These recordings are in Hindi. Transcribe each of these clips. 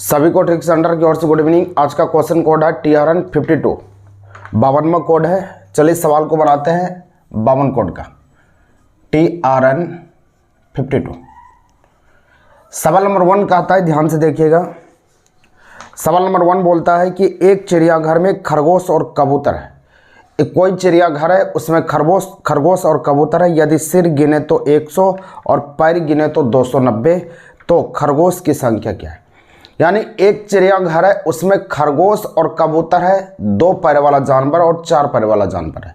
सभी को ट्रिक्स सेंटर की ओर से गुड इवनिंग। आज का क्वेश्चन कोड है TRN 52, 52वां कोड है। चलिए सवाल को बनाते हैं 52 कोड का। TRN 52 सवाल नंबर 1 कहता है, ध्यान से देखिएगा। सवाल नंबर 1 बोलता है कि एक चिड़ियाघर में खरगोश और कबूतर है। एक कोई चिड़ियाघर है, उसमें खरगोश और कबूतर है। यदि सिर गिने तो 100 और पैर गिने तो 290, तो खरगोश की संख्या क्या है? यानी एक चिड़ियाघर है, उसमें खरगोश और कबूतर है, 2 पैर वाला जानवर और 4 पैर वाला जानवर है।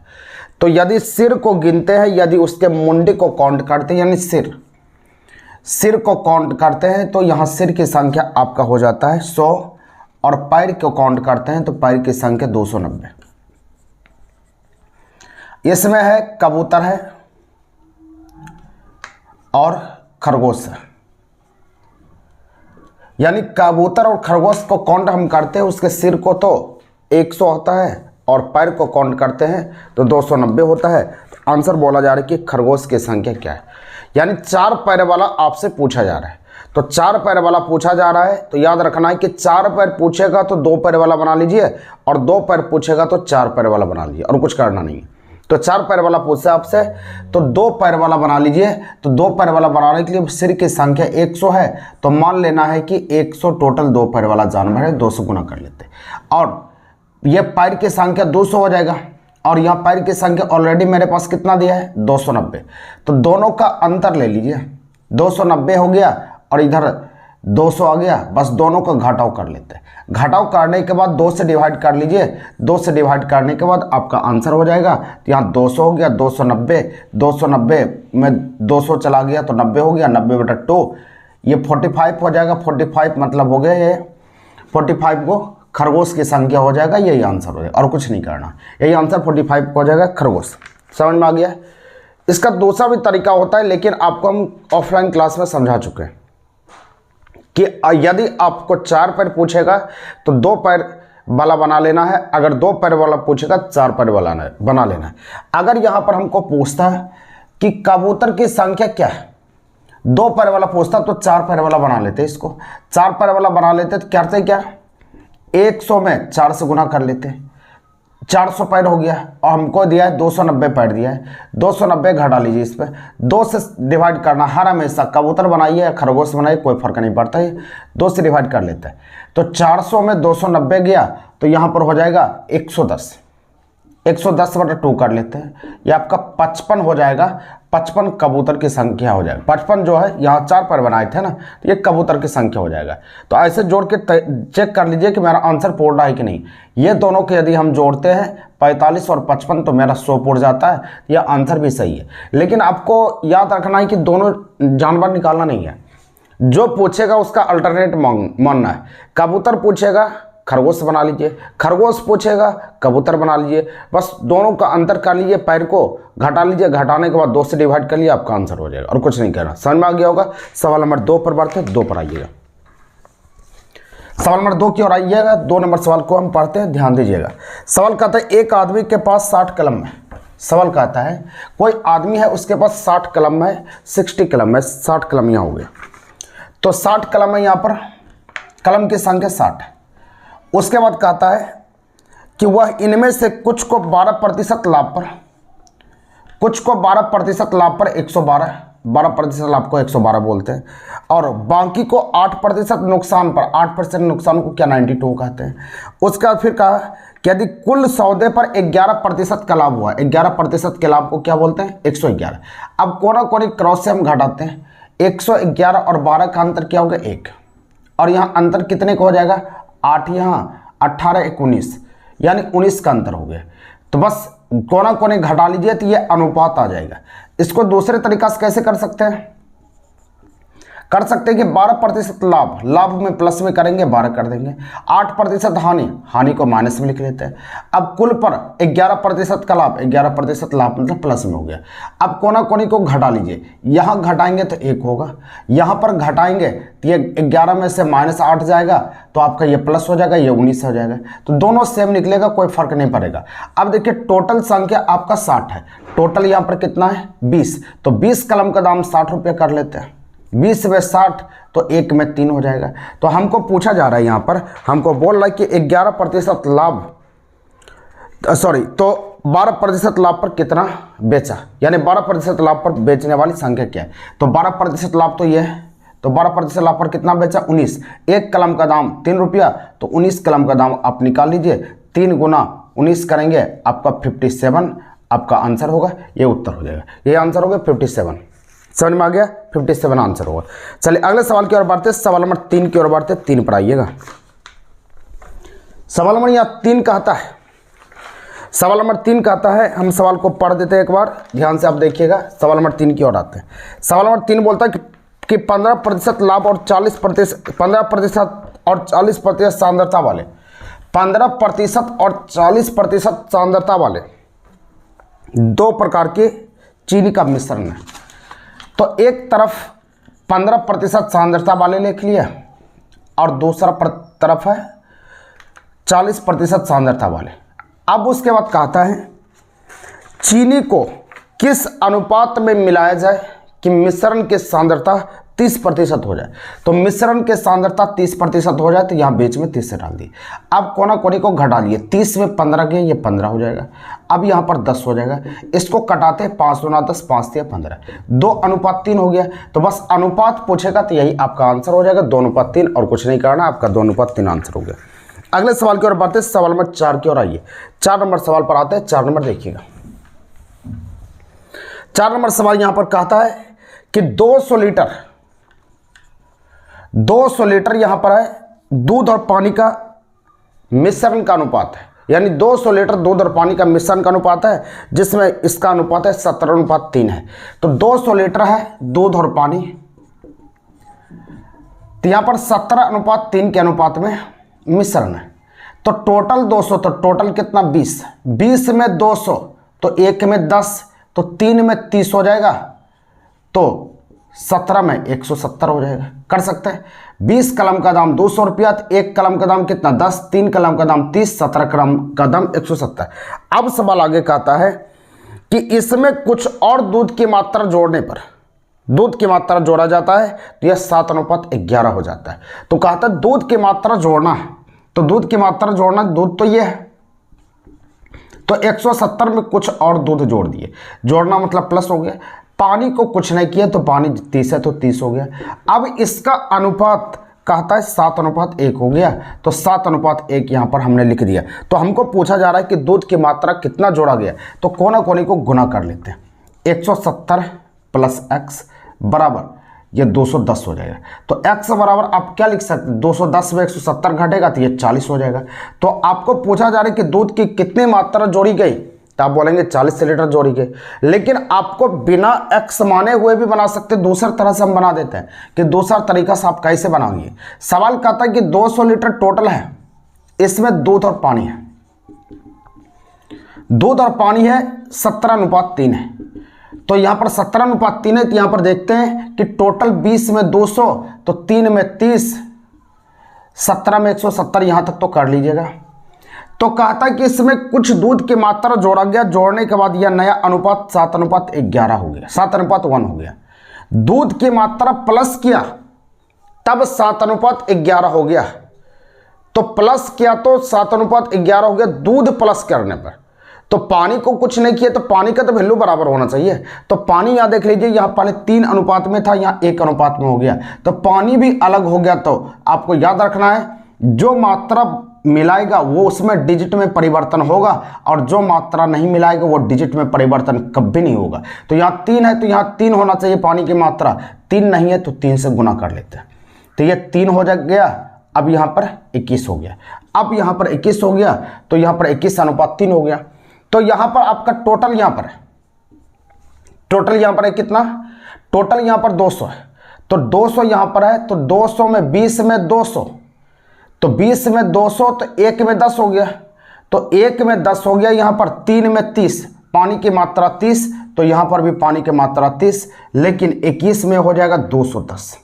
तो यदि सिर को गिनते हैं, यदि उसके मुंडी को काउंट करते हैं, यानी सिर को काउंट करते हैं, तो यहाँ सिर की संख्या आपका हो जाता है 100 और पैर को काउंट करते हैं तो पैर की संख्या 290। इसमें है कबूतर है और खरगोश है। यानी कबूतर और खरगोश को काउंट हम करते हैं, उसके सिर को तो 100 होता है और पैर को काउंट करते हैं तो 290 होता है। तो आंसर बोला जा रहा है कि खरगोश की संख्या क्या है। यानी 4 पैर वाला आपसे पूछा जा रहा है, तो 4 पैर वाला पूछा जा रहा है, तो याद रखना है कि 4 पैर पूछेगा तो 2 पैर वाला बना लीजिए और 2 पैर पूछेगा तो 4 पैर वाला बना लीजिए, और कुछ करना नहीं है। तो 4 पैर वाला पूछे आपसे तो 2 पैर वाला बना लीजिए। तो 2 पैर वाला बनाने के लिए सिर की संख्या 100 है, तो मान लेना है कि 100 टोटल 2 पैर वाला जानवर है, 200 गुना कर लेते हैं और ये पैर की संख्या 200 हो जाएगा। और यहाँ पैर की संख्या ऑलरेडी मेरे पास कितना दिया है 290, तो दोनों का अंतर ले लीजिए। 290 हो गया और इधर 200 आ गया, बस दोनों का घटाव कर लेते हैं। घटाव करने के बाद 2 से डिवाइड कर लीजिए। 2 से डिवाइड करने के बाद आपका आंसर हो जाएगा। तो यहाँ 200 हो गया, 290 में 200 चला गया तो 90 हो गया, 90/2 ये 45 हो जाएगा। 45 मतलब हो गया ये 45 को खरगोश की संख्या हो जाएगा, यही आंसर हो जाएगा और कुछ नहीं करना। यही आंसर 45 हो जाएगा खरगोश। समझ में आ गया? इसका दूसरा भी तरीका होता है, लेकिन आपको हम ऑफलाइन क्लास में समझा चुके हैं कि यदि आपको 4 पैर पूछेगा तो 2 पैर वाला बना लेना है। अगर 2 पैर वाला पूछेगा 4 पैर वाला बना लेना है। अगर यहाँ पर हमको पूछता है कि कबूतर की संख्या क्या है, 2 पैर वाला पूछता तो 4 पैर वाला बना लेते। इसको 4 पैर वाला बना लेते तो करते क्या, 100 में 4 से गुना कर लेते, 400 पैर हो गया और हमको दिया है 290 पैर दिया है। 290 घटा लीजिए, इस पर 2 से डिवाइड करना। हर हमेशा कबूतर बनाइए या खरगोश बनाइए कोई फर्क नहीं पड़ता है, 2 से डिवाइड कर लेते हैं। तो 400 में 290 गया तो यहाँ पर हो जाएगा 110। 110/2 कर लेते हैं, ये आपका 55 हो जाएगा। 55 कबूतर की संख्या हो जाएगा। 55 जो है यहाँ 4 पैर बनाए थे ना, तो ये कबूतर की संख्या हो जाएगा। तो ऐसे जोड़ के चेक कर लीजिए कि मेरा आंसर पूर्ण है कि नहीं। ये दोनों के यदि हम जोड़ते हैं 45 और 55 तो मेरा 100 पूर्ण जाता है। यह आंसर भी सही है, लेकिन आपको याद रखना है कि दोनों जानवर निकालना नहीं है। जो पूछेगा उसका अल्टरनेट मानना है। कबूतर पूछेगा खरगोश बना लीजिए, खरगोश पूछेगा कबूतर बना लीजिए, बस दोनों का अंतर कर लीजिए, पैर को घटा लीजिए। घटाने के बाद 2 से डिवाइड कर लिए, आपका आंसर हो जाएगा और कुछ नहीं करना। समझ में आ गया होगा? सवाल नंबर 2 पर बढ़ते हैं, 2 पर आइएगा। सवाल नंबर 2 की ओर आइएगा। 2 नंबर सवाल को हम पढ़ते हैं, ध्यान दीजिएगा। सवाल कहता है एक आदमी के पास 60 कलम है। सवाल कहता है कोई आदमी है, उसके पास 60 कलम है, 60 कलम है, 60 कलम यहाँ हो गया। तो 60 कलम है, यहाँ पर कलम की संख्या 60 है। उसके बाद कहता है कि वह इनमें से कुछ को 12% लाभ पर, कुछ को 12% लाभ पर 112, 12% लाभ को 112 बोलते हैं, और बाकी को 8% नुकसान पर, 8% नुकसान को क्या 92 कहते हैं। उसका फिर कहा कि यदि कुल सौदे पर 11% का लाभ हुआ, 11% के लाभ को क्या बोलते हैं 111। अब कोना कोनी क्रॉस से हम घटाते हैं, 111 और 12 का अंतर क्या होगा 1, और यहाँ अंतर कितने को हो जाएगा 8, यहाँ 18, 19, यानी 19 का अंतर हो गया। तो बस कोना कोने घटा लीजिए तो ये अनुपात आ जाएगा। इसको दूसरे तरीका से कैसे कर सकते हैं कि 12% लाभ, लाभ में प्लस में करेंगे 12 कर देंगे, 8% हानि, हानि को माइनस में लिख लेते हैं। अब कुल पर 11% का लाभ, 11% लाभ मतलब प्लस में हो गया। अब कोना कोनी को घटा लीजिए, यहाँ घटाएंगे तो 1 होगा, यहाँ पर घटाएंगे तो ये 11 में से -8 जाएगा तो आपका ये प्लस हो जाएगा, ये 19 हो जाएगा। तो दोनों सेम निकलेगा, कोई फर्क नहीं पड़ेगा। अब देखिए टोटल संख्या आपका 60 है, टोटल यहाँ पर कितना है 20, तो 20 कलम का दाम 60 रुपये कर लेते हैं। 20 में 60 तो 1 में 3 हो जाएगा। तो हमको पूछा जा रहा है यहाँ पर, हमको बोल रहा है कि 11% लाभ, तो 12% लाभ पर कितना बेचा, यानी 12% लाभ पर बेचने वाली संख्या क्या है। तो 12% लाभ तो ये है, तो 12% लाभ पर कितना बेचा 19। एक कलम का दाम 3 रुपया, तो 19 कलम का दाम आप निकाल लीजिए, 3 गुना 19 करेंगे आपका 57 आपका आंसर होगा, ये उत्तर हो जाएगा, ये आंसर हो गया 57। समझ में आ गया, 57 आंसर होगा। चलिए अगले सवाल की ओर बढ़ते, सवाल नंबर 3 की ओर बढ़ते, 3 पर आइएगा। सवाल नंबर यहाँ 3 कहता है, सवाल नंबर 3 कहता है, हम सवाल को पढ़ देते हैं एक बार, ध्यान से आप देखिएगा। सवाल नंबर 3 की ओर आते हैं। सवाल नंबर 3 बोलता है कि 15% लाभ और 40% 15% और 40% सांद्रता वाले, 15% और 40% सांद्रता वाले 2 प्रकार के चीनी का मिश्रण है। तो एक तरफ 15% सांद्रता वाले लिख लिया और दूसरा तरफ है 40% सांद्रता वाले। अब उसके बाद कहता है चीनी को किस अनुपात में मिलाया जाए कि मिश्रण की सांद्रता 30% हो जाए। तो मिश्रण की सांद्रता 30% हो जाए, तो यहाँ बीच में 30 से डाल दी। अब कोना कोनी को घटा लिए, 30 में 15 गए, ये 15 हो जाएगा। अब यहाँ पर 10 हो जाएगा, इसको कटाते हैं 5 दूना 10, 5 तिया 15, 2:3 हो गया। तो बस अनुपात पूछेगा तो यही आपका आंसर हो जाएगा, 2:3, और कुछ नहीं करना, आपका 2:3 आंसर हो गया। अगले सवाल की ओर बढ़ते, सवाल नंबर 4 की ओर आइए। 4 नंबर सवाल पर आते हैं। 4 नंबर देखिएगा, 4 नंबर सवाल यहां पर कहता है कि 200 लीटर यहां पर है दूध और पानी का मिश्रण का अनुपात है, यानी 200 लीटर दूध और पानी का मिश्रण का अनुपात है, जिसमें इसका अनुपात है 17:3 है। तो 200 लीटर है दूध और पानी, तो यहां पर 17:3 के अनुपात में मिश्रण है। तो टोटल 200, तो टोटल कितना 20, 20 में 200 तो 1 में 10, तो 3 में 30 हो जाएगा, तो 17 में 170 हो जाएगा। कर सकते हैं, 20 कलम का दाम 200 रुपया, तो 1 कलम का दाम कितना 10, 3 कलम का दाम 30, 17 कलम का दाम 170। अब सवाल आगे कहता है कि इसमें कुछ और दूध की मात्रा जोड़ने पर, दूध की मात्रा जोड़ा जाता है तो यह 7:11 हो जाता है। तो कहता है दूध की मात्रा जोड़ना है, तो दूध की मात्रा जोड़ना, दूध तो ये है, तो 170 में कुछ और दूध जोड़ दिए, जोड़ना मतलब प्लस हो गया। पानी को कुछ नहीं किया तो पानी 30 है तो 30 हो गया। अब इसका अनुपात कहता है 7:1 हो गया, तो 7:1 यहाँ पर हमने लिख दिया। तो हमको पूछा जा रहा है कि दूध की मात्रा कितना जोड़ा गया, तो कोना कोनी को गुना कर लेते हैं। 170 + x बराबर ये 210 हो जाएगा। तो x बराबर आप क्या लिख सकते हैं, 210 में 170 घटेगा तो ये 40 हो जाएगा। तो आपको पूछा जा रहा है कि दूध की कितनी मात्रा जोड़ी गई, तो आप बोलेंगे 40 लीटर जोड़ी गई। लेकिन आपको बिना x माने हुए भी बना सकते, दूसरी तरह से हम बना देते हैं कि दूसरा तरीका से आप कैसे बनाएंगे। सवाल कहता है कि 200 लीटर टोटल है, इसमें दूध और पानी है, दूध और पानी है 17:3 है। तो यहां पर 17:3 है, तो यहां पर देखते हैं कि टोटल 20 में 200, तो 3 में 30, 17 में 170, यहां तक तो कर लीजिएगा। तो कहता है कि इसमें कुछ दूध की मात्रा जोड़ा गया, जोड़ने के बाद यह नया अनुपात 7:11 हो गया, 7:1 हो गया। दूध की मात्रा प्लस किया तब 7:11 हो गया, तो प्लस किया तो 7:11 हो गया दूध प्लस करने पर। तो पानी को कुछ नहीं किया, तो पानी का तो वैल्यू बराबर होना चाहिए। तो पानी यहाँ देख लीजिए, यहाँ पहले 3 अनुपात में था, यहाँ 1 अनुपात में हो गया, तो पानी भी अलग हो गया। तो आपको याद रखना है, जो मात्रा मिलाएगा वो उसमें डिजिट में परिवर्तन होगा, और जो मात्रा नहीं मिलाएगा वो डिजिट में परिवर्तन कभी नहीं होगा। तो यहाँ 3 है, तो यहाँ 3 होना चाहिए पानी की मात्रा, 3 नहीं है तो 3 से गुना कर लेते हैं, तो ये 3 हो गया। अब यहाँ पर 21 हो गया, अब यहाँ पर 21 हो गया, तो यहाँ पर 21:3 हो गया। तो यहां पर आपका टोटल यहां पर है, टोटल यहां पर है कितना, टोटल यहां पर 200 है, तो 200 यहां पर है, तो 200 में 20 में 200, तो 20 में 200, तो 1 में 10 हो गया, तो 1 में 10 हो गया। यहां पर 3 में 30, पानी की मात्रा 30, तो यहां पर भी पानी की मात्रा 30, लेकिन 21 में हो जाएगा 210,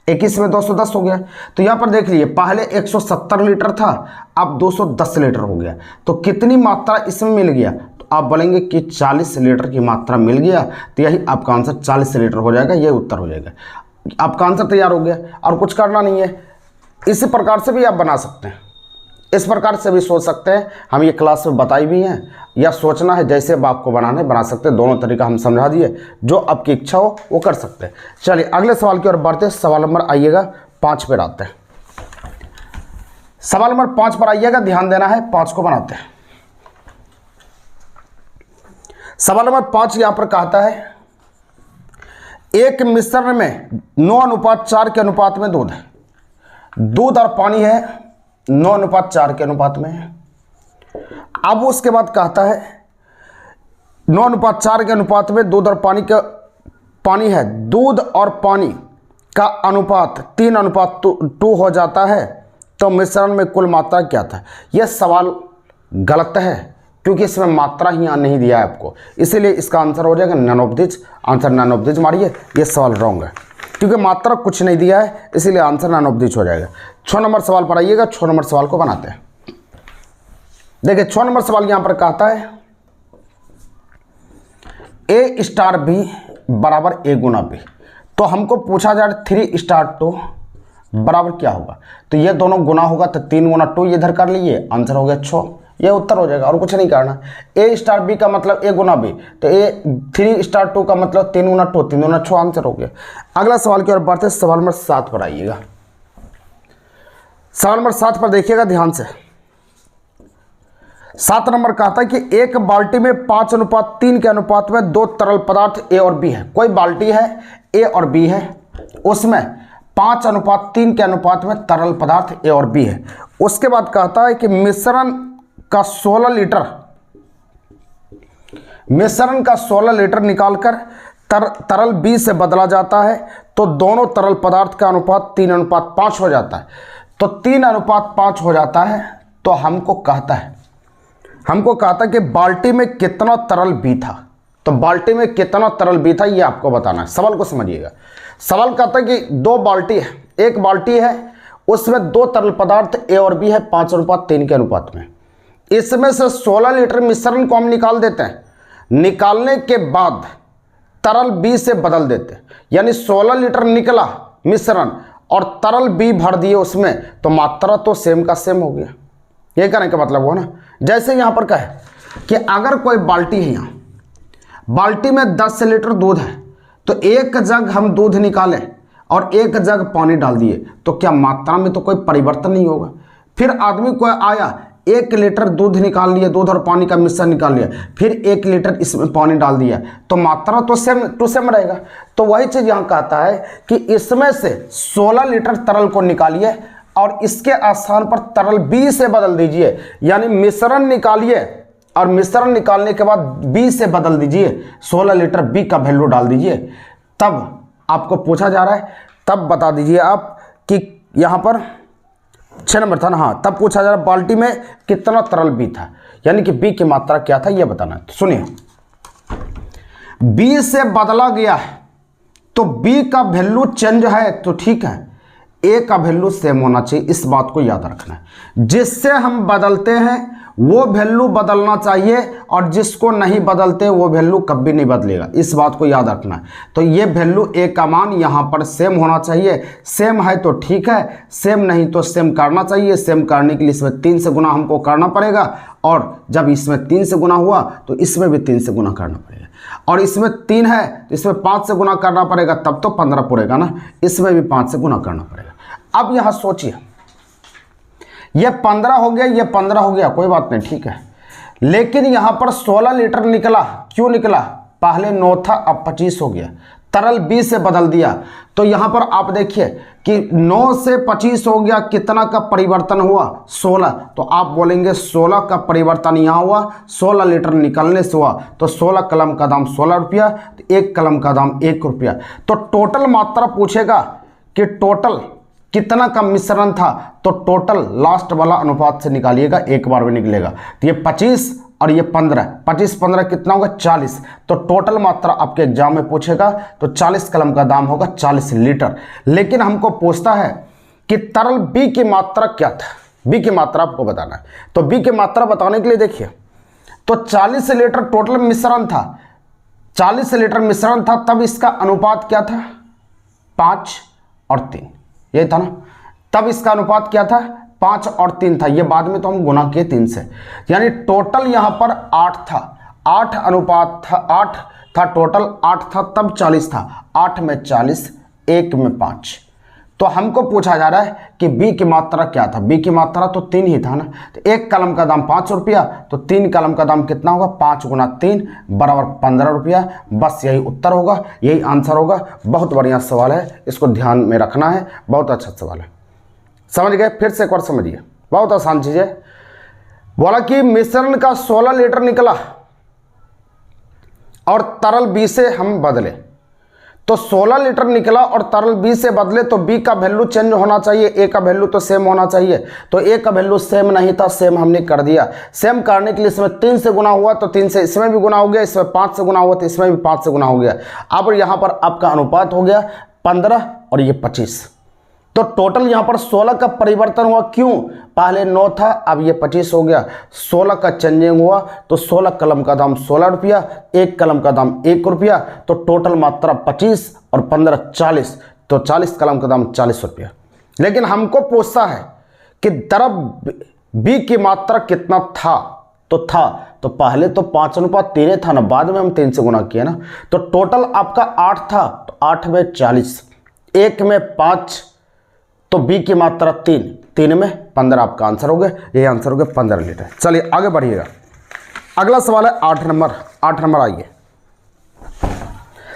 21 में 210 हो गया। तो यहाँ पर देख लीजिए, पहले 170 लीटर था, अब 210 लीटर हो गया। तो कितनी मात्रा इसमें मिल गया, तो आप बोलेंगे कि 40 लीटर की मात्रा मिल गया, तो यही आपका आंसर 40 लीटर हो जाएगा, ये उत्तर हो जाएगा। आपका आंसर तैयार हो गया और कुछ करना नहीं है। इसी प्रकार से भी आप बना सकते हैं, इस प्रकार से भी सोच सकते हैं, हम ये क्लास में बताई भी हैं, या सोचना है जैसे अब आपको बनाने बना सकते हैं। दोनों तरीका हम समझा दिए, जो आपकी इच्छा हो वो कर सकते हैं। चलिए अगले सवाल की ओर बढ़ते हैं। सवाल नंबर आइएगा 5 पर आते हैं। सवाल नंबर 5 पर आइएगा, ध्यान देना है, 5 को बनाते हैं। सवाल नंबर 5 यहां पर कहता है एक मिश्रण में 9:4 के अनुपात में दूध है। दूध और पानी है 9:4 के अनुपात में है। अब उसके बाद कहता है 9:4 के अनुपात में दूध और पानी है। दूध और पानी का अनुपात 3:2 हो जाता है, तो मिश्रण में कुल मात्रा क्या था? यह सवाल गलत है क्योंकि इसमें मात्रा ही नहीं दिया है आपको, इसीलिए इसका आंसर हो जाएगा नैनोपदिज। आंसर नैनोपदिज मारिए, यह सवाल रॉन्ग है क्योंकि मात्रा कुछ नहीं दिया है, इसीलिए आंसर नैनोपदिज हो जाएगा। 6 नंबर सवाल पर आइएगा। 6 नंबर सवाल को बनाते हैं। देखिए 6 नंबर सवाल यहां पर कहता है A स्टार B बराबर A गुना B। तो हमको पूछा जा रहा है 3 स्टार 2 बराबर क्या होगा? तो ये दोनों गुना होगा, तो 3 गुना 2 इधर कर लीजिए, आंसर हो गया 6। ये उत्तर हो जाएगा और कुछ नहीं करना। A स्टार B का मतलब A गुना B, तो 3 स्टार 2 का मतलब 3 गुना 2, 3 गुना 6, आंसर हो गया। अगला सवाल की ओर बढ़ते हैं। सवाल नंबर 7 पर आइएगा। सवाल नंबर 7 पर देखिएगा ध्यान से। 7 नंबर कहता है कि एक बाल्टी में 5:3 के अनुपात में 2 तरल पदार्थ A और B है। कोई बाल्टी है, A और B है, उसमें 5:3 के अनुपात में तरल पदार्थ A और B है। उसके बाद कहता है कि मिश्रण का 16 लीटर निकालकर तरल B से बदला जाता है, तो दोनों तरल पदार्थ का अनुपात 3:5 हो जाता है। तो 3:5 हो जाता है, तो हमको कहता है कि बाल्टी में कितना तरल B था। तो बाल्टी में कितना तरल B था ये आपको बताना है। सवाल को समझिएगा। सवाल कहता है कि 2 बाल्टी है, एक बाल्टी है उसमें 2 तरल पदार्थ A और B है 5:3 के अनुपात में। इसमें से 16 लीटर मिश्रण को हम निकाल देते हैं। निकालने के बाद तरल B से बदल देते हैं, यानी 16 लीटर निकला मिश्रण और तरल B भर दिए उसमें, तो मात्रा तो सेम का सेम हो गया। ये कहने का मतलब हो ना, जैसे यहां पर कहे कि अगर कोई बाल्टी है, यहां बाल्टी में 10 लीटर दूध है, तो एक जग हम दूध निकाले और एक जग पानी डाल दिए, तो क्या मात्रा में तो कोई परिवर्तन नहीं होगा। फिर आदमी कोई आया, 1 लीटर दूध निकाल लिया, दूध और पानी का मिश्रण निकाल लिया, फिर 1 लीटर इसमें पानी डाल दिया, तो मात्रा तो सेम टू सेम रहेगा। तो वही चीज यहां कहता है कि इसमें से 16 लीटर तरल को निकालिए और इसके स्थान पर तरल B से बदल दीजिए, यानी मिश्रण निकालिए और मिश्रण निकालने के बाद B से बदल दीजिए, 16 लीटर B का वैल्यू डाल दीजिए। तब आपको पूछा जा रहा है, तब बता दीजिए आप कि यहां पर 6 नंबर था ना, हाँ, तब पूछा जा रहा है बाल्टी में कितना तरल B था, यानी कि B की मात्रा क्या था यह बताना है। तो सुनिए, B से बदला गया है तो B का वैल्यू चेंज है तो ठीक है, A का वैल्यू सेम होना चाहिए, इस बात को याद रखना है। जिससे हम बदलते हैं वो वैल्यू बदलना चाहिए और जिसको नहीं बदलते वो वैल्यू कभी नहीं बदलेगा, इस बात को याद रखना है। तो ये वैल्यू A का मान यहाँ पर सेम होना चाहिए। सेम है तो ठीक है, सेम नहीं तो सेम करना चाहिए। सेम करने के लिए इसमें 3 से गुना हमको करना पड़ेगा, और जब इसमें 3 से गुना हुआ तो इसमें भी 3 से गुना करना पड़ेगा, और इसमें 3 है तो इसमें 5 से गुना करना पड़ेगा, तब तो 15 पड़ेगा ना, इसमें भी 5 से गुना करना पड़ेगा। अब यहाँ सोचिए, ये 15 हो गया, ये 15 हो गया, कोई बात नहीं, ठीक है, लेकिन यहाँ पर 16 लीटर निकला। क्यों निकला? पहले 9 था, अब 25 हो गया, तरल B से बदल दिया। तो यहाँ पर आप देखिए कि 9 से 25 हो गया, कितना का परिवर्तन हुआ? 16। तो आप बोलेंगे 16 का परिवर्तन यहाँ हुआ, 16 लीटर निकलने से हुआ, तो 16 कलम का दाम 16 रुपया, तो 1 कलम का दाम 1 रुपया। तो टोटल मात्रा पूछेगा कि टोटल कितना का मिश्रण था, तो टोटल लास्ट वाला अनुपात से निकालिएगा, एक बार में निकलेगा। तो ये 25 और ये 15, 25 15 कितना होगा? 40। तो टोटल मात्रा आपके एग्जाम में पूछेगा तो 40 कलम का दाम होगा 40 लीटर। लेकिन हमको पूछता है कि तरल B की मात्रा क्या था, B की मात्रा आपको बताना है। तो B की मात्रा बताने के लिए देखिए, तो 40 लीटर टोटल मिश्रण था, 40 लीटर मिश्रण था, तब इसका अनुपात क्या था? 5 और 3, यही था ना। तब इसका अनुपात क्या था, 5 और 3 था। ये बाद में तो हम गुना किए 3 से, यानी टोटल यहाँ पर 8 था। 8 अनुपात था, 8 था टोटल, 8 था तब 40 था। 8 में 40, 1 में 5। तो हमको पूछा जा रहा है कि बी की मात्रा क्या था। बी की मात्रा तो 3 ही था ना। तो एक कलम का दाम 5 रुपया, तो 3 कलम का दाम कितना होगा, 5 गुना 3 बराबर 15 रुपया। बस यही उत्तर होगा, यही आंसर होगा। बहुत बढ़िया सवाल है, इसको ध्यान में रखना है, बहुत अच्छा सवाल है। समझ गए, फिर से एक बार समझिए, बहुत आसान चीज है। बोला कि मिश्रण का 16 लीटर निकला और तरल बी से हम बदले। तो 16 लीटर निकला और तरल बी से बदले, तो बी का वैल्यू चेंज होना चाहिए, ए का वैल्यू तो सेम होना चाहिए। तो ए का वैल्यू सेम नहीं था, सेम हमने कर दिया। सेम करने के लिए इसमें 3 से गुना हुआ, तो 3 से इसमें भी गुना हो गया, इसमें 5 से गुना हुआ तो इसमें भी 5 से गुना हो गया। अब यहाँ पर आपका अनुपात हो गया 15 और ये 25। तो टोटल यहाँ पर 16 का परिवर्तन हुआ, क्यों, पहले 9 था अब ये 25 हो गया। 16 का चेंजिंग हुआ, तो 16 कलम का दाम 16 रुपया, 1 कलम का दाम 1 रुपया। तो टोटल मात्रा 25 और 15 40, तो 40 कलम का दाम 40 रुपया। लेकिन हमको पूछता है कि द्रव बी की मात्रा कितना था, तो पहले तो 5:3 था ना, बाद में हम 3 से गुना किया ना। तो टोटल आपका 8 था, तो 8 में 40, 1 में 5, तो बी की मात्रा 3, 3 में 15 आपका आंसर हो गया। यही आंसर हो गया 15 लीटर। चलिए आगे बढ़िएगा। अगला सवाल है 8 नंबर। 8 नंबर आइए,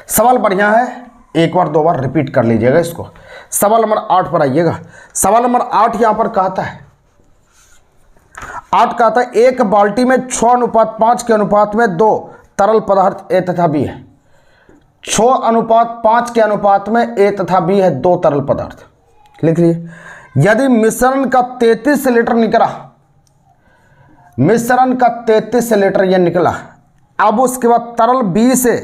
सवाल बढ़िया है, एक बार 2 बार रिपीट कर लीजिएगा इसको। सवाल नंबर 8 पर आइएगा। सवाल नंबर 8 यहां पर कहता है, 8 कहता है एक बाल्टी में 6:5 के अनुपात में 2 तरल पदार्थ ए तथा बी है। 6:5 के अनुपात में ए तथा बी है 2 तरल पदार्थ। लिख लिए। यदि मिश्रण का 33 लीटर निकला, मिश्रण का 33 लीटर यह निकला, अब उसके बाद तरल बी से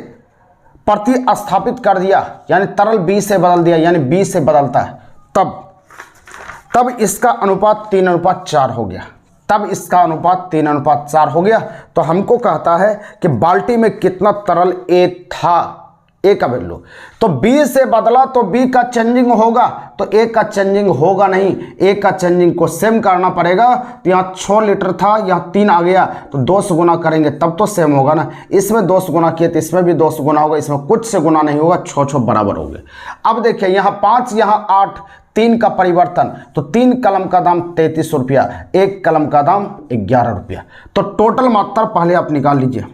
प्रतिस्थापित कर दिया, यानी तरल बी से बदल दिया, यानी बी से बदलता है, तब इसका अनुपात 3:4 हो गया। तब इसका अनुपात 3:4 हो गया। तो हमको कहता है कि बाल्टी में कितना तरल ए था, ए का वैल्यू। तो बी से बदला तो बी का चेंजिंग होगा, तो ए का चेंजिंग होगा नहीं, ए का चेंजिंग को सेम करना पड़ेगा। तो यहाँ 6 लीटर था, यहाँ 3 आ गया, तो 2 से गुना करेंगे तब तो सेम होगा ना। इसमें 2 से गुना किए तो इसमें भी 2 से गुना होगा, इसमें कुछ से गुना नहीं होगा, 6 बराबर हो गए। अब देखिए यहाँ 5, यहाँ 8, 3 का परिवर्तन, तो 3 कलम का दाम 33 रुपया, 1 कलम का दाम 11 रुपया। तो टोटल मात्रा पहले आप निकाल लीजिए।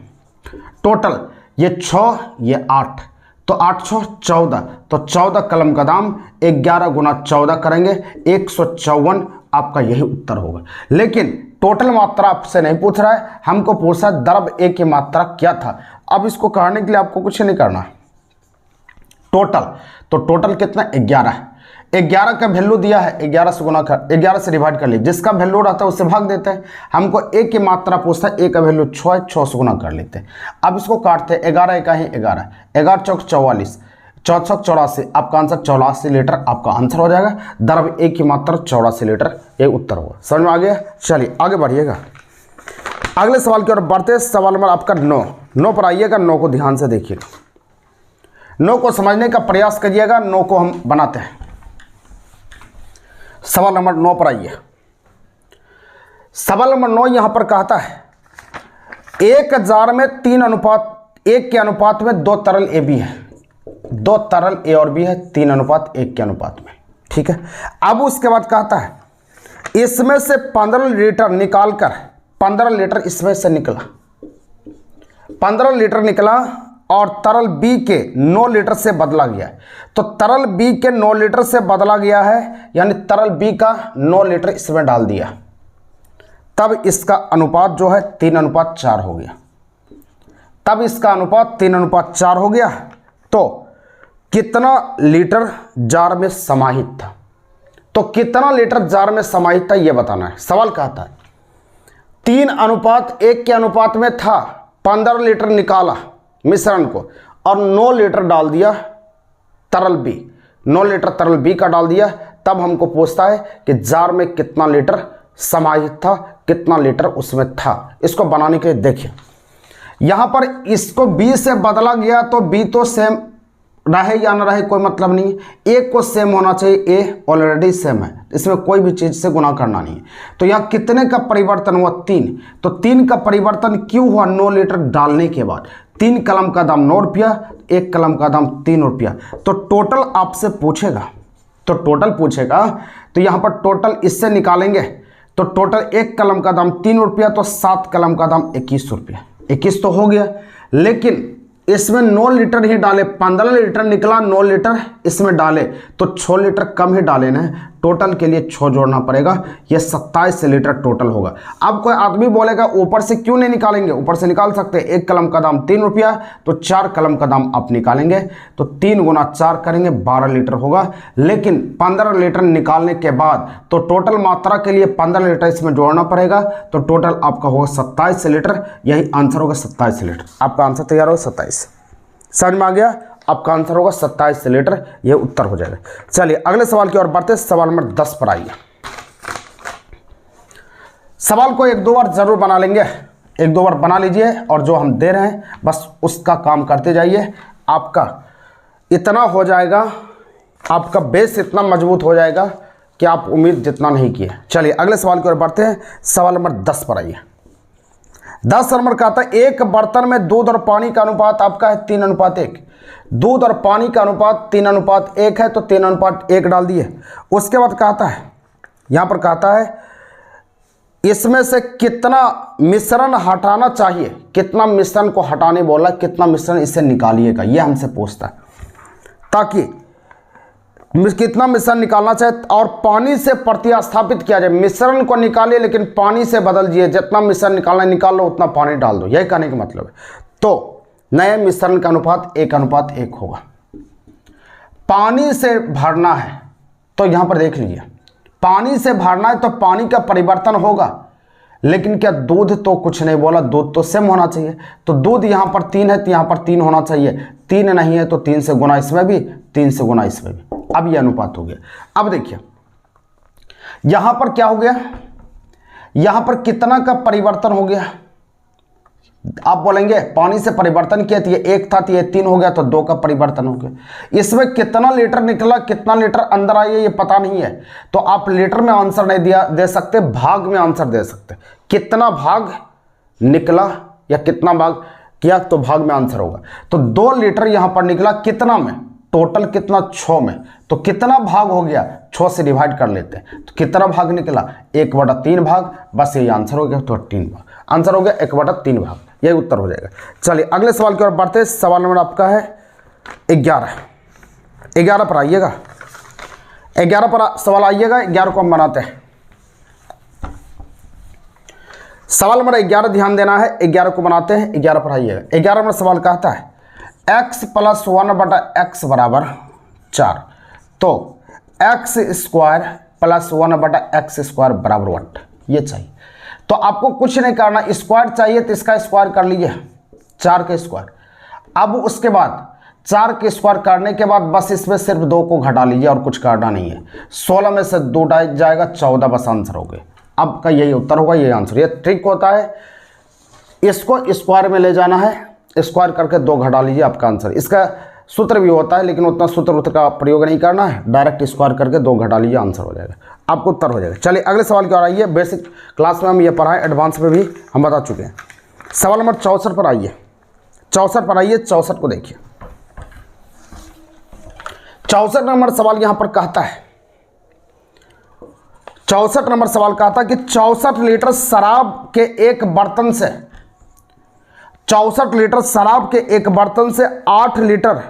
टोटल ये 6, ये 8, तो 8 6 14, तो 14 कलम का दाम 11 गुना 14 करेंगे, 154 आपका यही उत्तर होगा। लेकिन टोटल मात्रा आपसे नहीं पूछ रहा है, हमको पूछ रहा है द्रव ए की मात्रा क्या था। अब इसको करने के लिए आपको कुछ नहीं करना। टोटल, तो टोटल कितना, 11 है। 11 का वैल्यू दिया है, 11 से गुना कर, 11 से डिवाइड कर लीजिए, जिसका वैल्यू रहता है उससे भाग देते हैं। हमको ए की मात्रा पूछता है, ए का वैल्यू 6 है, 6 से गुना कर लेते हैं। अब इसको काटते हैं, 11 1 ही 11, 11 चौक 44, 4 चौक 84, आपका आंसर 84 लीटर आपका आंसर हो जाएगा। द्रव ए की मात्रा 84 लीटर, ये उत्तर होगा। समझ में आ गया। चलिए आगे बढ़िएगा, अगले सवाल की ओर बढ़ते हैं। सवाल नंबर आपका 9 पर आइएगा। 9 को ध्यान से देखिएगा, 9 को समझने का प्रयास करिएगा। 9 को हम बनाते हैं। सवाल नंबर 9 पर आइए। सवाल नंबर 9 यहां पर कहता है, एक जार में 3:1 के अनुपात में 2 तरल ए बी है। 2 तरल ए और बी है 3:1 के अनुपात में, ठीक है। अब उसके बाद कहता है इसमें से 15 लीटर निकालकर, 15 लीटर इसमें से निकला, 15 लीटर निकला और तरल बी के 9 लीटर से बदला गया है। तो तरल बी के 9 लीटर से बदला गया है, यानी तरल बी का 9 लीटर इसमें डाल दिया, तब इसका अनुपात जो है 3:4 हो गया। तब इसका अनुपात 3:4 हो गया। तो कितना लीटर जार में समाहित था, तो कितना लीटर जार में समाहित था यह बताना है। सवाल कहता है 3:1 के अनुपात में था, 15 लीटर निकाला मिश्रण को और 9 लीटर डाल दिया तरल बी, 9 लीटर तरल बी का डाल दिया। तब हमको पूछता है कि जार में कितना लीटर समाहित था, कितना लीटर उसमें था। इसको बनाने के लिए देखिए, यहां पर इसको बी से बदला गया तो बी तो सेम रहे या ना रहे कोई मतलब नहीं है, ए को सेम होना चाहिए, ए ऑलरेडी सेम है, इसमें कोई भी चीज़ से गुना करना नहीं है। तो यहाँ कितने का परिवर्तन हुआ? 3। तो 3 का परिवर्तन क्यों हुआ? 9 लीटर डालने के बाद। 3 कलम का दाम 9 रुपया, 1 कलम का दाम 3 रुपया। तो टोटल आपसे पूछेगा, तो यहाँ पर टोटल इससे निकालेंगे तो टोटल 1 कलम का दाम 3 रुपया, तो 7 कलम का दाम 21 रुपया। 21 तो हो गया, लेकिन इसमें 9 लीटर ही डाले, 15 लीटर निकला, 9 लीटर इसमें डाले तो 6 लीटर कम ही डाले ना, टोटल के लिए 6 जोड़ना पड़ेगा, ये 27 लीटर टोटल होगा। अब कोई आदमी बोलेगा ऊपर से क्यों नहीं निकालेंगे? ऊपर से निकाल सकते हैं। 1 कलम का दाम 3 रुपया, तो 4 कलम का दाम आप निकालेंगे, तो 3 गुना 4 करेंगे 12 लीटर होगा। लेकिन 15 लीटर निकालने के बाद तो टोटल मात्रा के लिए 15 लीटर इसमें जोड़ना पड़ेगा, तो टोटल आपका होगा 27 लीटर। यही आंसर होगा 27 लीटर। आपका आंसर तैयार होगा 27। समझ में आ गया? आपका आंसर होगा 27 लीटर, यह उत्तर हो जाएगा। चलिए अगले सवाल की ओर बढ़ते हैं। सवाल नंबर 10 पर आइए। सवाल को 1-2 बार जरूर बना लेंगे, 1-2 बार बना लीजिए, और जो हम दे रहे हैं बस उसका काम करते जाइए। आपका इतना हो जाएगा, आपका बेस इतना मजबूत हो जाएगा कि आप उम्मीद जितना नहीं किए। चलिए अगले सवाल की ओर बढ़ते हैं। सवाल नंबर 10 पर आइए। 10 नंबर का आता है, एक बर्तन में दूध और पानी का अनुपात आपका है 3:1। दूध और पानी का अनुपात 3:1 है, तो 3:1 डाल दिए। उसके बाद कहता है, यहां पर कहता है इसमें से कितना मिश्रण हटाना चाहिए, कितना मिश्रण को हटाने बोला, कितना मिश्रण इससे निकालिएगा, यह हमसे पूछता है, ताकि कितना मिश्रण निकालना चाहिए और पानी से प्रतिस्थापित किया जाए। मिश्रण को निकालिए लेकिन पानी से बदल दिए, जितना मिश्रण निकालना है निकाल लो, उतना पानी डाल दो, यही कहने का मतलब है। तो नए मिश्रण का अनुपात 1:1 होगा। पानी से भरना है, तो यहां पर देख लीजिए, पानी से भरना है तो पानी का परिवर्तन होगा, लेकिन क्या दूध तो कुछ नहीं बोला, दूध तो सेम होना चाहिए। तो दूध यहां पर 3 है तो यहां पर 3 होना चाहिए, 3 नहीं है तो 3 से गुना इसमें भी, 3 से गुना इसमें भी। अब यह अनुपात हो गया। अब देखिए यहां पर क्या हो गया, यहां पर कितना का परिवर्तन हो गया। आप बोलेंगे पानी से परिवर्तन किया तो ये 1 था तो ये 3 हो गया, तो 2 का परिवर्तन हो गया। इसमें कितना लीटर निकला, कितना लीटर अंदर आई है ये पता नहीं है, तो आप लीटर में आंसर नहीं दे सकते, भाग में आंसर दे सकते। कितना भाग निकला या कितना भाग किया, तो भाग में आंसर होगा। तो 2 लीटर यहां पर निकला, कितना में, टोटल कितना, 6 में, तो कितना भाग हो गया, 6 से डिवाइड कर लेते हैं, तो कितना भाग निकला, 1/3 भाग। बस यही आंसर हो गया, तो 3 भाग आंसर हो गया, 1/3 भाग, यही उत्तर हो जाएगा। चलिए अगले सवाल की ओर बढ़ते हैं। सवाल नंबर आपका है 11। 11 पर आइएगा, 11 पर सवाल आइएगा। 11 को हम बनाते हैं। सवाल नंबर 11 ध्यान देना है, 11 को बनाते हैं। 11 पर आइएगा। 11 नंबर सवाल कहता है x + 1/x = 4, तो x² + 1/x² = 1, ये चाहिए। तो आपको कुछ नहीं करना, स्क्वायर चाहिए तो इसका स्क्वायर कर लीजिए, 4 का स्क्वायर। अब उसके बाद 4 के स्क्वायर करने के बाद बस इसमें सिर्फ 2 को घटा लीजिए और कुछ करना नहीं है। 16 में से 2 जाएगा, 14, बस आंसर हो गए। अब का यही उत्तर होगा, यही आंसर। ये ट्रिक होता है, इसको स्क्वायर में ले जाना है, स्क्वायर करके 2 घटा लीजिए, आपका आंसर। इसका सूत्र भी होता है लेकिन उतना सूत्र का प्रयोग नहीं करना है, डायरेक्ट स्क्वायर करके 2 घटा लीजिए, आंसर हो जाएगा, आपको उत्तर हो जाएगा। चलिए अगले सवाल की ओर आइए। बेसिक क्लास में हम ये पढ़ाएं, एडवांस में भी हम बता चुके हैं। सवाल नंबर 64 पर आइए। 64 पर आइए, 64 को देखिए। 64 नंबर सवाल यहां पर कहता है, 64 नंबर सवाल कहता है कि 64 लीटर शराब के एक बर्तन से 64 लीटर शराब के एक बर्तन से 8 लीटर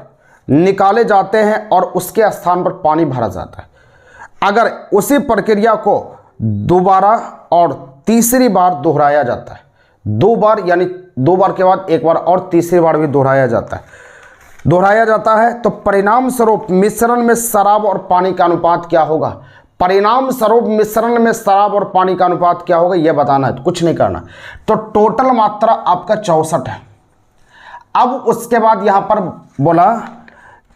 निकाले जाते हैं और उसके स्थान पर पानी भरा जाता है। अगर उसी प्रक्रिया को दोबारा और तीसरी बार दोहराया जाता है, 2 बार, यानी 2 बार के बाद 1 बार और तीसरी बार भी दोहराया जाता है, तो परिणाम स्वरूप मिश्रण में शराब और पानी का अनुपात क्या होगा। परिणाम स्वरूप मिश्रण में शराब और पानी का अनुपात क्या होगा, यह बताना है, तो कुछ नहीं करना। तो टोटल मात्रा आपका 64 है। अब उसके बाद यहां पर बोला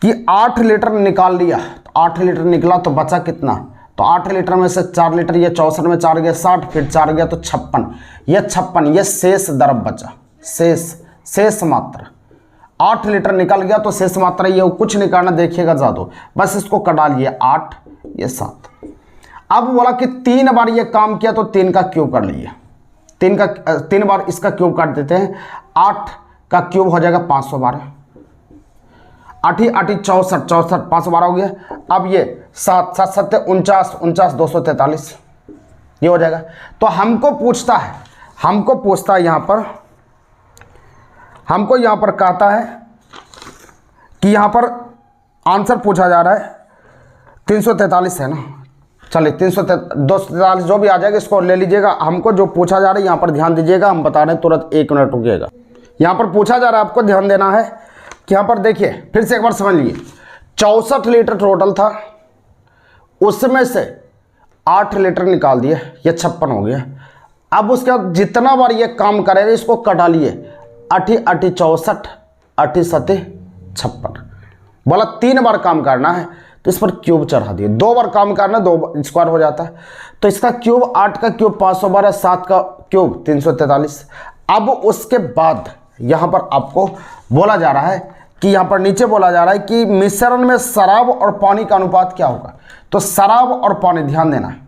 कि 8 लीटर निकाल लिया, तो 8 लीटर निकला, तो बचा कितना, तो 8 लीटर में से 4 लीटर, ये 64 में 4 गया 60, फिर 4 गया तो 56, ये 56, ये शेष द्रव बचा, शेष मात्रा। 8 लीटर निकल गया तो शेष मात्रा ये कुछ नहीं करना, देखिएगा ज़्यादा, बस इसको कटा लिए 8 ये 7। अब बोला कि 3 बार ये काम किया तो 3 का क्यूब कर लीजिए, 3 बार इसका क्यूब काट देते हैं, 8 का क्यूब हो जाएगा 512, 8 8 64 64 512 हो गया। अब ये 7 7 7 49 49 243 ये हो जाएगा। तो हमको पूछता है यहाँ पर, हमको यहाँ पर कहता है कि यहाँ पर आंसर पूछा जा रहा है 343 है ना, चलिए 243 जो भी आ जाएगा इसको ले लीजिएगा। हमको जो पूछा जा रहा है यहाँ पर ध्यान दीजिएगा, हम बता रहे हैं तुरंत, 1 मिनट रुकिएगा। यहाँ पर पूछा जा रहा है, आपको ध्यान देना है कि यहाँ पर देखिए फिर से एक बार समझ लीजिए, 64 लीटर टोटल था, उसमें से 8 लीटर निकाल दिए, ये 56 हो गया। अब उसके बाद जितना बार ये काम करेगा इसको कटा लिए, 8 8 64 8 7 56, बोला 3 बार काम करना है तो इस पर क्यूब चढ़ा दिए, 2 बार काम करना 2 स्क्वायर हो जाता है, तो इसका क्यूब 8 का क्यूब 512, 7 का क्यूब 343। अब उसके बाद यहाँ पर आपको बोला जा रहा है कि यहाँ पर नीचे बोला जा रहा है कि मिश्रण में शराब और पानी का अनुपात क्या होगा। तो शराब और पानी, ध्यान देना है,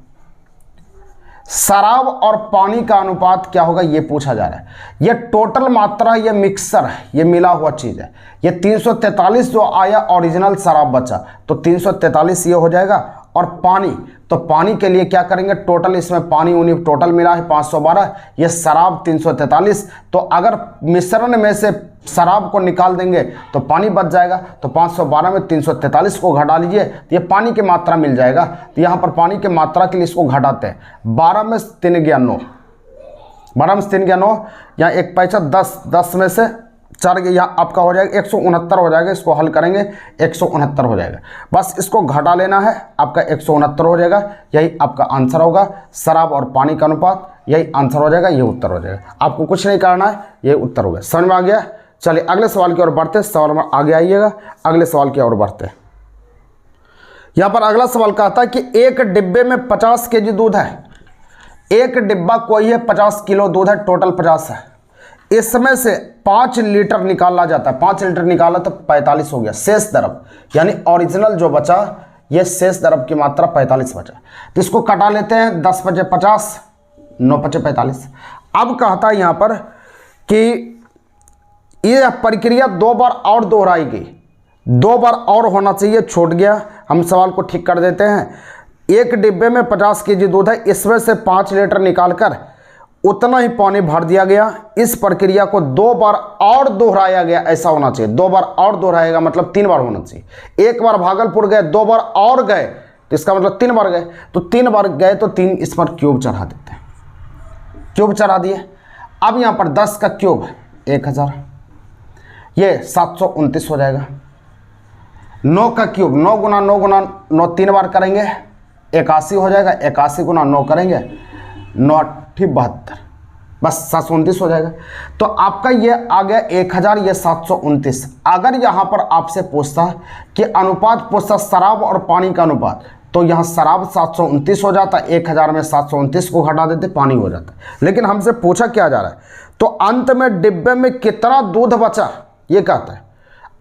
शराब और पानी का अनुपात क्या होगा ये पूछा जा रहा है। ये टोटल मात्रा, ये मिक्सर है, ये मिला हुआ चीज़ है। ये 343 जो आया ओरिजिनल शराब बचा तो 343 ये हो जाएगा। और पानी, तो पानी के लिए क्या करेंगे, टोटल इसमें पानी उन्हीं टोटल मिला है 512, ये शराब 343। तो अगर मिश्रण में से शराब को निकाल देंगे तो पानी बच जाएगा, तो 512 में 343 को घटा लीजिए तो ये पानी की मात्रा मिल जाएगा। तो यहाँ पर पानी की मात्रा के लिए इसको घटाते हैं, 12 में 3 गया 9, 12 में 3 गया 9, यहाँ 1 पैसा 10, 10 में से 4 गया, यहाँ आपका हो जाएगा 169 हो जाएगा। इसको हल करेंगे 169 हो जाएगा, बस इसको घटा लेना है, आपका 169 हो जाएगा। यही आपका आंसर होगा, शराब और पानी का अनुपात, यही आंसर हो जाएगा, ये उत्तर हो जाएगा। आपको कुछ नहीं करना है, ये उत्तर हो गया। समझ में आ गया? चलिए अगले सवाल की ओर बढ़ते हैं, सवाल में आगे आइएगा, अगले सवाल की ओर बढ़ते हैं। यहाँ पर अगला सवाल कहता है कि एक डिब्बे में 50 केजी दूध है, एक डिब्बा कोई है 50 किलो दूध है, टोटल 50 है, इसमें से 5 लीटर निकाला जाता है, 5 लीटर निकाला तो 45 हो गया। शेष द्रव यानी ओरिजिनल जो बचा, ये शेष द्रव की मात्रा 45 बचा, तो इसको कटा लेते हैं, 10 बचे 50, 9 बचे 45। अब कहता है यहाँ पर कि ये प्रक्रिया 2 बार और दोहराई गई, 2 बार और होना चाहिए, छूट गया, हम सवाल को ठीक कर देते हैं। एक डिब्बे में 50 केजी दूध है, इसमें से 5 लीटर निकालकर उतना ही पानी भर दिया गया। इस प्रक्रिया को 2 बार और दोहराया गया, ऐसा होना चाहिए, 2 बार और दोहराएगा मतलब 3 बार होना चाहिए। एक बार भागलपुर गए, 2 बार और गए तो इसका मतलब 3 बार गए, तो 3 बार गए तो 3 इस पर क्यूब चढ़ा देते हैं, क्यूब चढ़ा दिए। अब यहाँ पर 10 का क्यूब 1000, ये 729 हो जाएगा। 9 का क्यूब 9 गुना 9 गुना 9 3 बार करेंगे 81 हो जाएगा, 81 गुना 9 करेंगे 9 72, बस 729 हो जाएगा। तो आपका ये आ गया 1000, ये 729। अगर यहाँ पर आपसे पूछता कि अनुपात पूछता शराब और पानी का अनुपात, तो यहाँ शराब 729 हो जाता, 1000 में 729 को घटा देते, पानी हो जाता। लेकिन हमसे पूछा क्या जा रहा है, तो अंत में डिब्बे में कितना दूध बचा, ये कहता है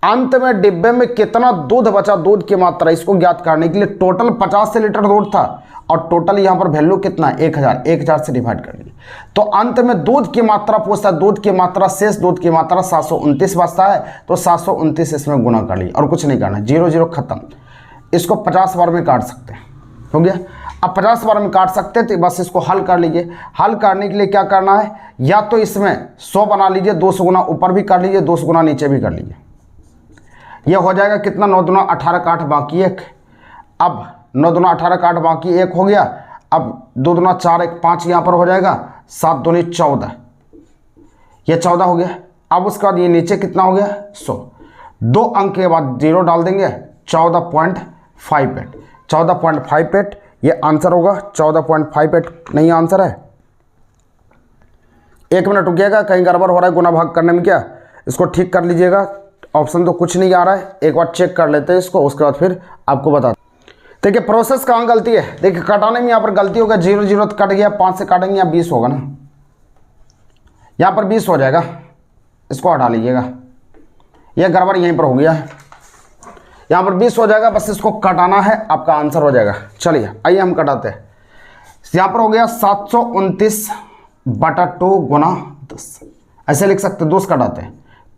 अंत में डिब्बे में कितना दूध बचा, दूध की मात्रा, इसको ज्ञात करने के लिए टोटल 50 लीटर दूध था और टोटल यहाँ पर वैल्यू कितना है 1000, 1000 से डिवाइड कर लीजिए। तो अंत में दूध की मात्रा पूछता है, दूध की मात्रा, शेष दूध की मात्रा 729 बचता है, तो 729 इसमें गुना कर लीजिए और कुछ नहीं करना, 0 0 खत्म। इसको 50 बार में काट सकते हैं, हो गया। अब 50 बार में काट सकते हैं तो बस इसको हल कर लीजिए। हल करने के लिए क्या करना है, या तो इसमें 100 बना लीजिए, 200 गुना ऊपर भी कर लीजिए, 200 गुना नीचे भी कर लीजिए। यह हो जाएगा कितना, 9 दूना 18 काट बाकी 1, अब 9 दूना 18 काट बाकी 1 हो गया। अब 2 दूना 4 1 5 यहाँ पर हो जाएगा, 7 दूनी 14, ये 14 हो गया। अब उसके बाद ये नीचे कितना हो गया 100, 2 अंक के बाद 0 डाल देंगे, 14.58, 14.58 ये आंसर होगा। 14.58 नहीं आंसर है। 1 मिनट रुकिएगा, कहीं गड़बड़ हो रहा है गुना भाग करने में, क्या इसको ठीक कर लीजिएगा। ऑप्शन तो कुछ नहीं आ रहा है, एक बार चेक कर लेते हैं इसको, उसके बाद फिर आपको बता। देखिए प्रोसेस कहाँ गलती है, देखिए कटाने में यहाँ पर गलती होगा, 0 0 कट गया, 5 से काटेंगे यहाँ 20 होगा ना, यहाँ पर 20 हो जाएगा, इसको हटा लीजिएगा। यह गड़बड़ यहीं पर हो गया है, यहाँ पर 20 हो जाएगा, बस इसको कटाना है, आपका आंसर हो जाएगा। चलिए आइए हम कटाते हैं। यहाँ पर हो गया 729/2 गुना 10, ऐसे लिख सकते, 2 कटाते हैं,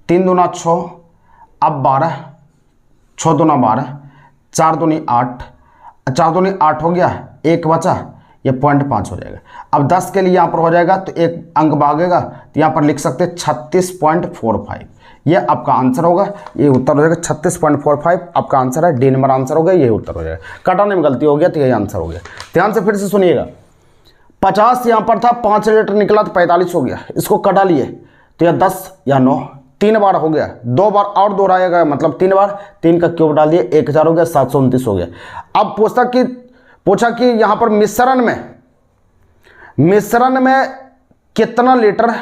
3 दूना 6, अब 12, 6 दूना 12, 4 दूनी 8, 4 दूनी 8 हो गया, 1 बचा, ये 0.5 हो जाएगा। अब 10 के लिए यहाँ पर हो जाएगा तो 1 अंक भागेगा, तो यहाँ पर लिख सकते हैं 36.45, ये आपका आंसर होगा, ये उत्तर हो जाएगा 36.45 आपका आंसर है, डी नंबर आंसर हो गया, ये उत्तर हो जाएगा। कटाने में गलती हो गया तो यही आंसर हो गया। ध्यान से फिर से सुनिएगा, 50 यहाँ पर था, 5 लीटर निकला तो 45 हो गया, इसको कटा लिए तो यह 10 या 9, 3 बार हो गया, 2 बार और दोहराएगा, मतलब 3 बार, 3 का क्यूब डाल दिए, 1000 हो गया, 729 हो गया। अब पूछा कि यहाँ पर मिश्रण में कितना लीटर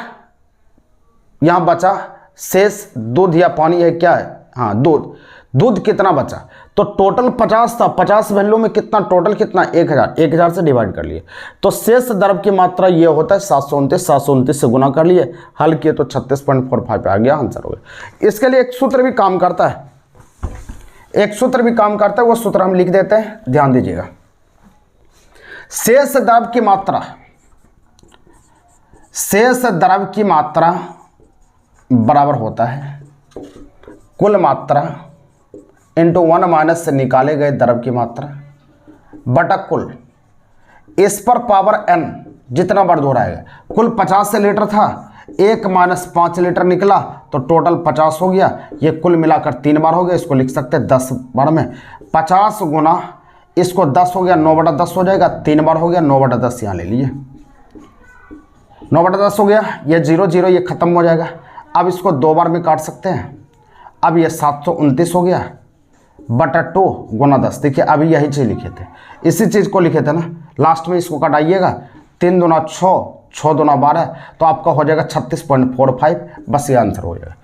यहाँ बचा, शेष दूध या पानी है, क्या है, हाँ दूध कितना बचा, तो टोटल 50 था, 50 वैल्यू में कितना, टोटल कितना, 1000 से डिवाइड कर लिए, तो शेष द्रव की मात्रा ये होता है 729 से गुना कर लिए, हल किए तो 36.45 पे आ गया, आंसर हो गया। इसके लिए एक सूत्र भी काम करता है, वो सूत्र हम लिख देते हैं, ध्यान दीजिएगा। शेष द्रव की मात्रा बराबर होता है कुल मात्रा इंटू 1 माइनस से निकाले गए द्रव की मात्रा बटा कुल, इस पर पावर n जितना बार दोहराएगा। कुल 50 से लीटर था, 1 माइनस 5 लीटर निकला तो टोटल 50 हो गया, ये कुल मिलाकर 3 बार हो गया, इसको लिख सकते हैं 10 बार में, 50 गुना इसको 10 हो गया, 9/10 हो जाएगा, 3 बार हो गया, 9/10 यहाँ ले लिए, 9/10 हो गया, ये 0 0 ये खत्म हो जाएगा। अब इसको 2 बार में काट सकते हैं, अब ये 729 हो गया बटा 2 गुना 10, देखिए अभी यही चीज़ लिखे थे, इसी चीज़ को लिखे थे ना, लास्ट में इसको कटाइएगा, 3 दूना 6, 6 दूना 12, तो आपका हो जाएगा 36.45, बस ये आंसर हो जाएगा।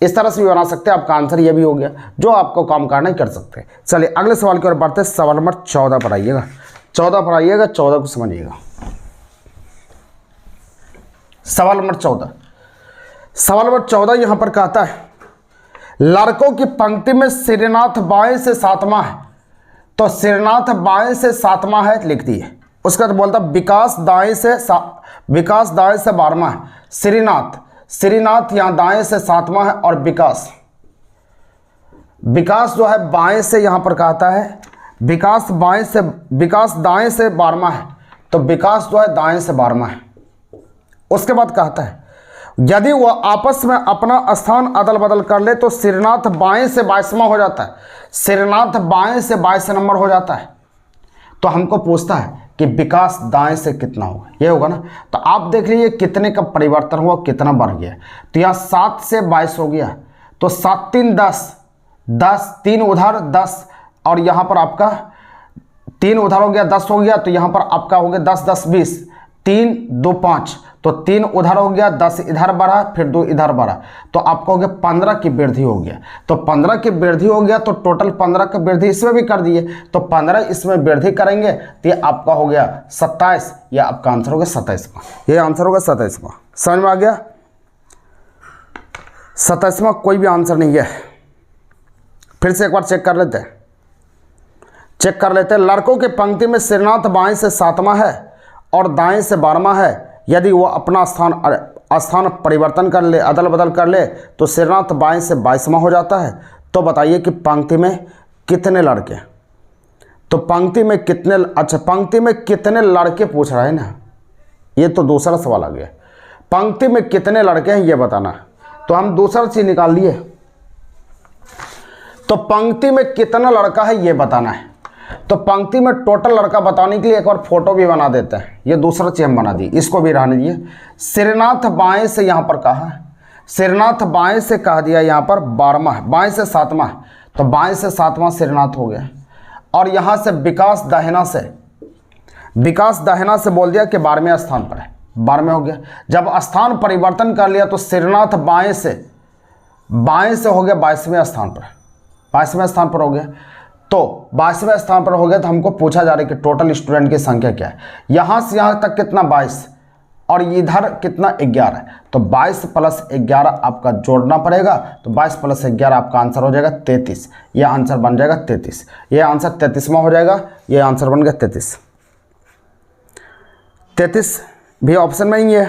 इस तरह से भी बना सकते हैं, आपका आंसर ये भी हो गया, जो आपको काम करना ही कर सकते हैं। चलिए अगले सवाल की ओर बढ़ते हैं, सवाल नंबर 14 पर आइएगा, 14 को समझिएगा। सवाल नंबर 14 यहाँ पर कहता है, लड़कों की पंक्ति में श्रीनाथ बाएं से 7वां है, तो श्रीनाथ बाएं से 7वां है लिख दिए। उसका तो बोलता विकास दाएं से 12वां है, श्रीनाथ यहाँ दाएं से 7वां है, और विकास जो है बाएं से, यहाँ पर कहता है विकास दाएं से 12वां है, तो विकास जो है दाएं से 12वां है। उसके बाद कहता है यदि वह आपस में अपना स्थान अदल बदल कर ले तो श्रीनाथ बाएं से 22वां हो जाता है, श्रीनाथ बाएं से 22 नंबर हो जाता है। तो हमको पूछता है कि विकास दाएं से कितना होगा, ये होगा ना, तो आप देख लीजिए कितने का परिवर्तन हुआ, कितना बढ़ गया, तो यहाँ 7 से 22 हो गया, तो 7 3 10, 3 उधर 10, और यहाँ पर आपका 3 उधर हो गया, 10 हो गया, तो यहाँ पर आपका हो गया 10 10 20, 3 2 5, तो 3 उधर हो गया, 10 इधर बढ़ा, फिर 2 इधर बढ़ा, तो आपका हो गया 15 की वृद्धि हो गया, तो 15 की वृद्धि हो गया, तो टोटल 15 का वृद्धि इसमें भी कर दिए, तो 15 इसमें वृद्धि करेंगे तो ये आपका हो गया 27, ये आपका आंसर हो गया 27वां, ये आंसर होगा 27वां। समझ में आ गया, 27वां कोई भी आंसर नहीं है। फिर से एक बार चेक कर लेते हैं, लड़कों की पंक्ति में श्रीनाथ बाएं से 7वां है और दाएं से 12वां है, यदि वो अपना स्थान परिवर्तन कर ले, अदल बदल कर ले, तो श्रीनाथ बाएं से 22वां हो जाता है। तो बताइए कि पंक्ति में कितने लड़के, तो पंक्ति में कितने लड़के पूछ रहा है ना, ये तो दूसरा सवाल आ गया, पंक्ति में कितने लड़के हैं ये बताना, तो हम दूसरा चीज निकाल लिए, तो पंक्ति में कितना लड़का है ये बताना है। तो पंक्ति में टोटल लड़का बताने के लिए एक बार फोटो भी बना देते हैं, ये दूसरा चीज हम बना दी, इसको भी रहने दिए। श्रीनाथ बाएं से यहाँ पर कहा है, श्रीनाथ बाएं से कह दिया, यहाँ पर 12वां है, बाएं से 7वां, तो बाएं से 7वां श्रीनाथ हो गया, और यहाँ से विकास दाहिना से बोल दिया कि 12वें स्थान पर है, 12वें हो गया। जब स्थान परिवर्तन कर लिया तो श्रीनाथ बाएं से हो गया 22वें स्थान पर, 22वें स्थान पर हो गया। तो 22वें स्थान पर हो गया, तो हमको पूछा जा रहा है कि टोटल स्टूडेंट की संख्या क्या है, यहाँ से यहाँ तक कितना 22, और इधर कितना 11, तो 22 प्लस 11 आपका जोड़ना पड़ेगा। तो 22 प्लस 11 आपका आंसर हो जाएगा 33। यह आंसर बन जाएगा 33। यह आंसर 33वां हो जाएगा। यह आंसर बन गया 33। 33 भी ऑप्शन में ही है।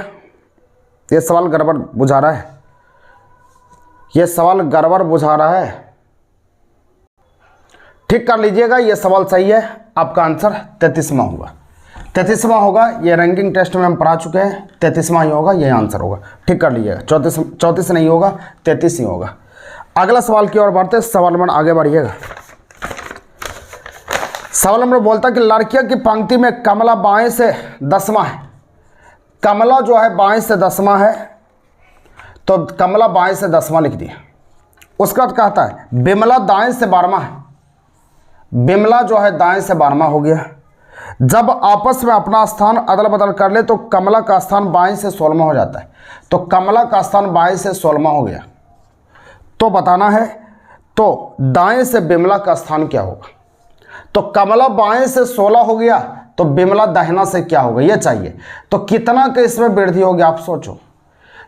यह सवाल गड़बड़ बुझा रहा है, यह सवाल गड़बड़ बुझा रहा है, ठीक कर लीजिएगा। यह सवाल सही है, आपका आंसर 33वां होगा। 33वां होगा, ये रैंकिंग टेस्ट में हम पढ़ा चुके हैं। 33वां ही होगा, यही आंसर होगा, ठीक कर लीजिएगा। 34 नहीं होगा, 33 ही होगा। अगला सवाल की ओर बढ़ते, सवाल नंबर आगे बढ़िएगा। सवाल नंबर बोलता कि लड़कियों की पंक्ति में कमला बाएं से 10वां है। कमला जो है बाएं से 10वां है, तो कमला बाएं से 10वां लिख दिया। उसका कहता है बिमला दाएं से 12वां है। बिमला जो है दाएं से 12वां हो गया। जब आपस में अपना स्थान अदल बदल कर ले तो कमला का स्थान बाएं से 16वां हो जाता है। तो कमला का स्थान बाएं से 16वां हो गया, तो बताना है तो दाएं से बिमला का स्थान क्या होगा। तो कमला बाएं से 16 हो गया, तो बिमला दाहिना से क्या होगा ये चाहिए। तो कितना का इसमें वृद्धि हो गया आप सोचो।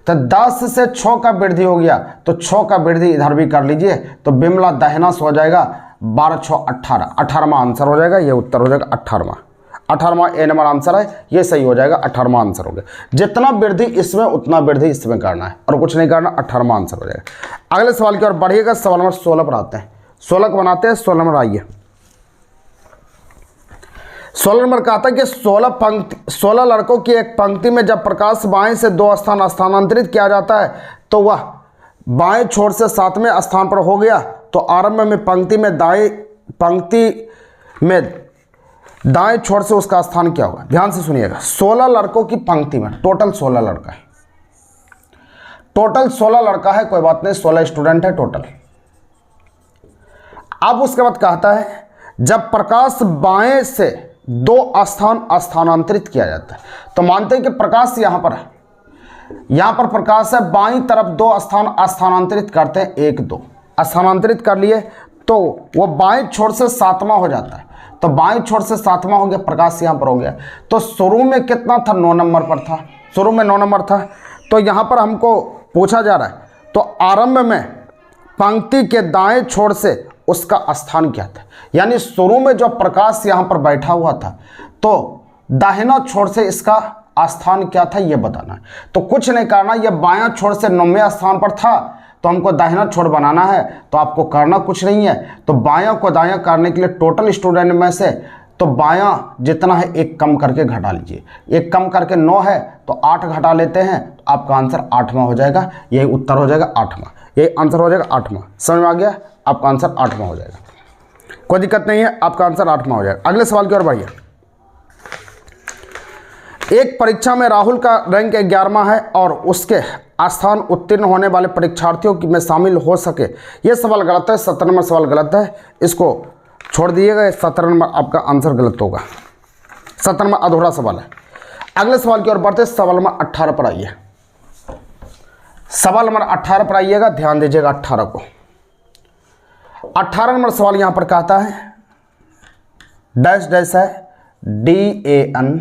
तो 10 से 6 का वृद्धि हो गया, तो 6 का वृद्धि इधर भी कर लीजिए, तो बिमला दाहिना से हो जाएगा 12 6 18। 18वां आंसर हो जाएगा, ये उत्तर हो जाएगा 18वां। 18वां ए नंबर आंसर है, ये सही हो जाएगा। 18वां आंसर हो गया। जितना वृद्धि इसमें उतना वृद्धि इसमें करना है और कुछ नहीं करना। 18वां आंसर हो जाएगा। अगले सवाल की ओर बढ़िएगा। सवाल नंबर 16 पर आते हैं। 16 को बनाते हैं। 16 नंबर आइए। 16 नंबर कहता है कि 16 लड़कों की एक पंक्ति में जब प्रकाश बाएं से 2 स्थान स्थानांतरित किया जाता है तो वह बाएं छोर से 7वें स्थान पर हो गया। तो आरंभ में पंक्ति में दाएं छोर से उसका स्थान क्या होगा। ध्यान से सुनिएगा। 16 लड़कों की पंक्ति में टोटल 16 लड़का है। टोटल 16 लड़का है, कोई बात नहीं, 16 स्टूडेंट है टोटल। अब उसके बाद कहता है जब प्रकाश बाएं से 2 स्थान स्थानांतरित किया जाता है, तो मानते हैं कि प्रकाश यहां पर है, यहां पर प्रकाश है, बाईं तरफ 2 स्थान स्थानांतरित करते हैं। 1 2 स्थानांतरित कर लिए, तो वो बाएं छोर से 7वां हो जाता है। तो बाएं छोर से 7वां हो गया, प्रकाश यहां पर हो गया। तो शुरू में कितना था, 9 नंबर पर था। शुरू में 9 नंबर था। तो यहां पर हमको पूछा जा रहा है, तो आरंभ में पंक्ति के दाएं छोर से उसका स्थान क्या था। यानी शुरू में जो प्रकाश यहां पर बैठा हुआ था, तो दाहिना छोर से इसका स्थान क्या था ये बताना है। तो कुछ नहीं करना, ये बायां छोर से 9वें स्थान पर था, तो हमको दाहिना छोर बनाना है। तो आपको करना कुछ नहीं है। तो बायां को दायां करने के लिए टोटल स्टूडेंट में से तो बायां जितना है 1 कम करके घटा लीजिए। 1 कम करके 9 है, तो 8 घटा लेते हैं, तो आपका आंसर 8वां हो जाएगा। यही उत्तर हो जाएगा 8वां। यही आंसर हो जाएगा 8वां। समझ में आ गया, आपका आंसर 8वां हो जाएगा। कोई दिक्कत नहीं है, आपका आंसर 8वां हो जाएगा। अगले सवाल की ओर बढ़िए। एक परीक्षा में राहुल का रैंक 11वां है और उसके स्थान उत्तीर्ण होने वाले परीक्षार्थियों में शामिल हो सके। यह सवाल गलत है। 17 नंबर सवाल गलत है, इसको छोड़ दिएगा। 17 नंबर आपका आंसर गलत होगा। 17 नंबर अधूरा सवाल है। अगले सवाल की ओर बढ़ते, सवाल नंबर 18 पर आइए। सवाल नंबर 18 पर आइएगा, ध्यान दीजिएगा 18 को। 18 नंबर सवाल यहां पर कहता है डैश डैश है DAN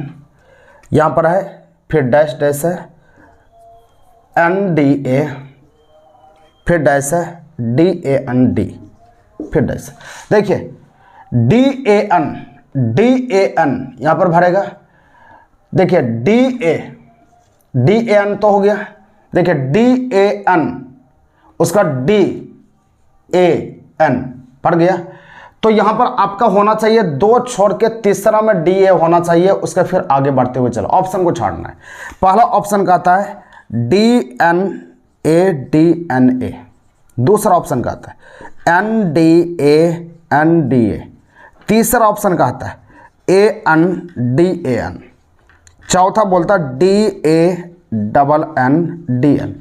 यहां पर है, फिर डैश डैश है NDA, फिर डैश है DAND, फिर डैश। देखिए DAN यहां पर भरेगा। देखिए DAN तो हो गया। देखिए DAN उसका DAN पड़ गया। तो यहां पर आपका होना चाहिए 2 छोड़ के तीसरा में DA होना चाहिए। उसके फिर आगे बढ़ते हुए चलो, ऑप्शन को छाड़ना है। पहला ऑप्शन कहता है DNA। दूसरा ऑप्शन कहता है NDA। तीसरा ऑप्शन कहता है ANDAN। चौथा बोलता है DANNDN।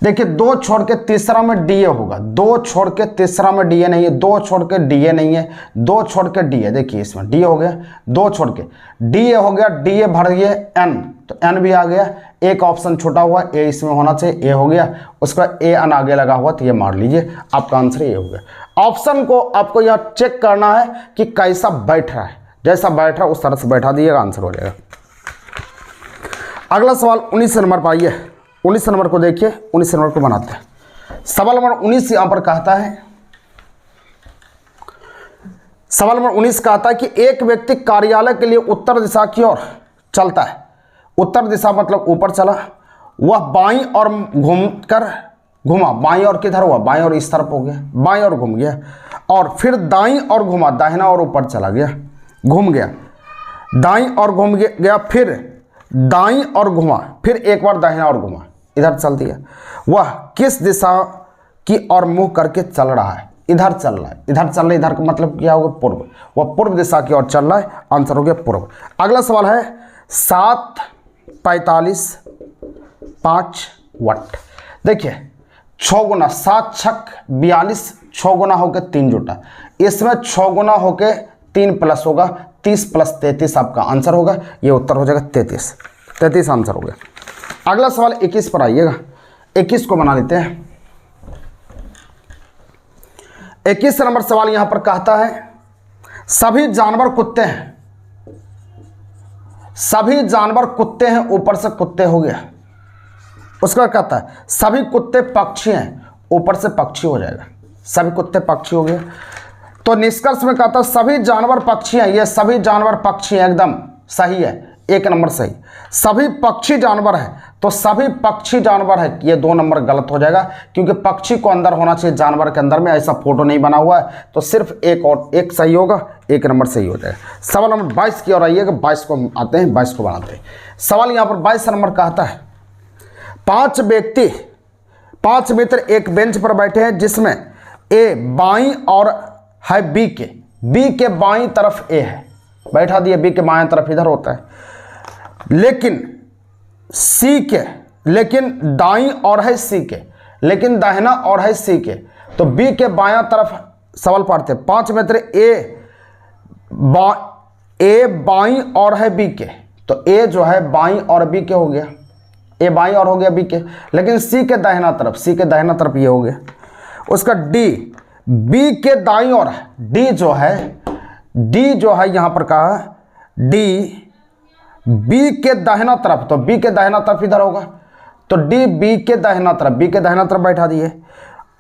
देखिए 2 छोड़ के तीसरा में DA होगा। 2 छोड़ के तीसरा में DA नहीं है, 2 छोड़ के DA नहीं है, 2 छोड़ के DA। देखिए इसमें DA हो गया, 2 छोड़ के DA हो गया, DA भर गया N, तो N भी आ गया। एक ऑप्शन छोटा हुआ A इसमें होना चाहिए, A हो गया। उसका AN आगे लगा हुआ, तो ये मार लीजिए, आपका आंसर ये हो गया। ऑप्शन को आपको यहाँ चेक करना है कि कैसा बैठ रहा है। जैसा बैठ रहा है उस तरह से बैठा दिएगा, आंसर हो जाएगा। अगला सवाल 19 नंबर पर आइए। 19 नंबर को देखिए, 19 नंबर को बनाते हैं। सवाल नंबर 19 यहां पर कहता है, सवाल नंबर 19 कहता है कि एक व्यक्ति कार्यालय के लिए उत्तर दिशा की ओर चलता है। उत्तर दिशा मतलब ऊपर चला। वह बाईं और घुमा, बाईं और किधर हुआ, बाईं और इस तरफ हो गया, बाईं और घूम गया, और फिर दाईं और घुमा, दाहिना और ऊपर चला गया, घूम गया, दाईं और घूम गया, फिर दाईं और घुमा, फिर एक बार दाहिना और घुमा, इधर चल दिया। वह किस दिशा की ओर मुंह करके चल रहा है? इधर चल रहा है। इधर चल रहा है, इधर का मतलब क्या होगा, पूर्व। वह पूर्व दिशा की ओर चल रहा है, आंसर हो गया पूर्व। अगला सवाल है 7:45 5 वट। देखिए 6 गुना 7 छक 42, 6 गुना होकर 3 जुटा, इसमें 6 गुना होकर 3 प्लस होगा, 30 प्लस 33 आपका आंसर होगा। ये उत्तर हो जाएगा 33 आंसर हो गया। अगला सवाल 21 पर आइएगा, 21 को बना लेते हैं। 21 नंबर सवाल यहां पर कहता है सभी जानवर कुत्ते हैं, सभी जानवर कुत्ते हैं, ऊपर से कुत्ते हो गया। उसका कहता है सभी कुत्ते पक्षी हैं, ऊपर से पक्षी हो जाएगा, सभी कुत्ते पक्षी हो गया। तो निष्कर्ष में कहता है सभी जानवर पक्षी हैं, ये सभी जानवर पक्षी हैं, एकदम सही है, 1 नंबर सही। सभी पक्षी जानवर हैं, तो सभी पक्षी जानवर है, ये 2 नंबर गलत हो जाएगा, क्योंकि पक्षी को अंदर होना चाहिए, जानवर के अंदर में ऐसा फोटो नहीं बना हुआ है, तो सिर्फ एक सही होगा, 1 नंबर सही हो जाएगा। सवाल नंबर 22 की ओर आइएगा, 22 को आते हैं, 22 को बनाते हैं। सवाल यहाँ पर 22 नंबर कहता है 5 मित्र एक बेंच पर बैठे हैं, जिसमें ए बाईं और है बी के बाईं तरफ ए है, बैठा दिया, बी के बाईं तरफ इधर होता है, लेकिन दाईं और है सी के, लेकिन दाहिना और है सी के, तो बी के बायां तरफ सवाल पढ़ते हैं। 5 मित्र ए बाईं और है बी के, तो ए जो है बाईं और बी के हो गया, ए बाईं और हो गया बी के, लेकिन सी के दाहिना तरफ ये हो गया। उसका डी बी के दाईं और है, डी जो है यहां पर कहा डी बी के दाहिना तरफ, तो बी के दाहिना तरफ इधर होगा, तो डी बी के दाहिना तरफ बैठा दिए,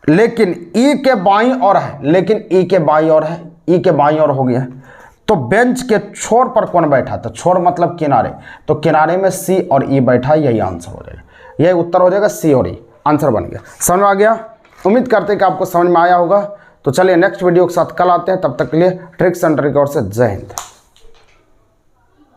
लेकिन ई के बाईं और है, लेकिन ई के बाईं और है, ई के बाईं और हो गया। तो बेंच के छोर पर कौन बैठा, तो छोर मतलब किनारे, तो किनारे में सी और ई बैठा, यही आंसर हो जाएगा, यही उत्तर हो जाएगा, सी और ई आंसर बन गया। समझ में आ गया? उम्मीद करते हैं कि आपको समझ में आया होगा। तो चलिए नेक्स्ट वीडियो के साथ कल आते हैं, तब तक के लिए ट्रिक्स एंड ट्रिक और से जय हिंद।